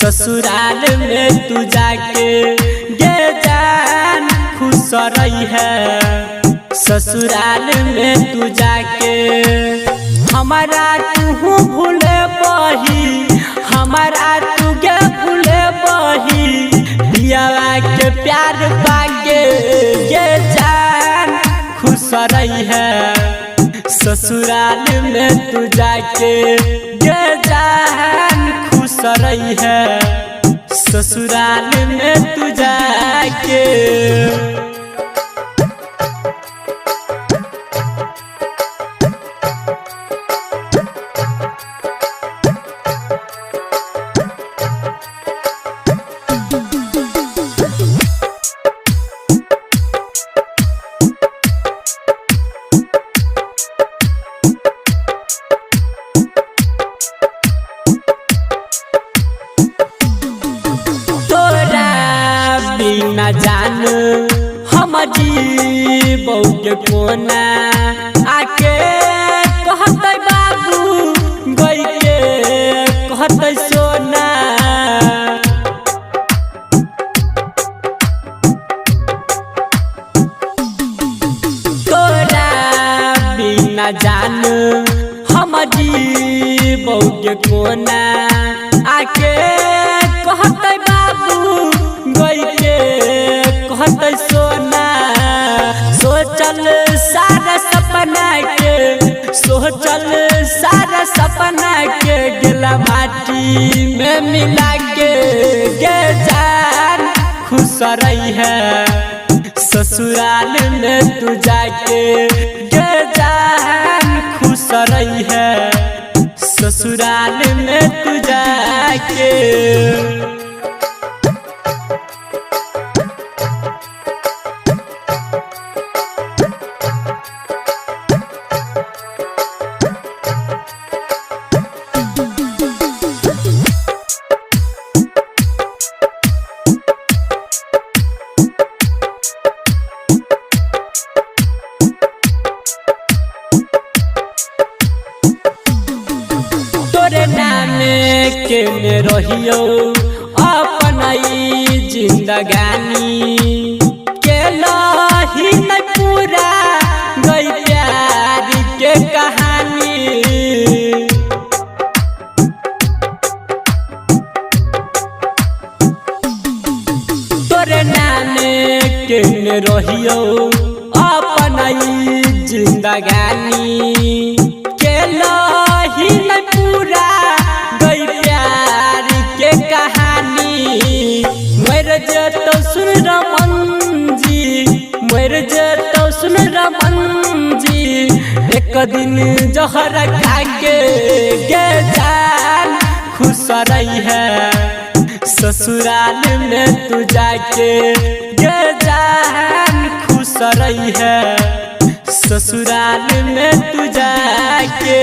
ससुराल में तू जाके गे जान खुश रही है। ससुराल में तू जाके हमारा तू भूले बही, हमारा तू गे भूले बही। दियावा के प्यार पाके गे जान खुश रही है। ससुराल में तू जाके गे जान खुश रही है। ससुराल में तू जाके ना जान हम जीबौ के कोना। आके कहते बाबू गई के कहते सोना। तोरा बिना जान हम जीबौ के कोना। आके कहते बाबू गई के कहते सोना। सोचल सारा सपना के, सोचल सारा सपना के गिला माटी में मिला के गे जान खुश रही है। ससुराल में तू जाके गे जान खुश रही है। ससुराल में तू जाके के में रहियो अपना जिंदगानी के लही न पूरा गई प्यार के कहानी। तोरे नाम के में रहियो अपना जिंदगानी के लही न पूरा तो सुन रमन जी, मर तो सुन रमन जी। एक दिन जहर खाके गे जान खुश रही है। ससुराल में तू जाके गे जान खुश रही है। ससुराल में तू जाके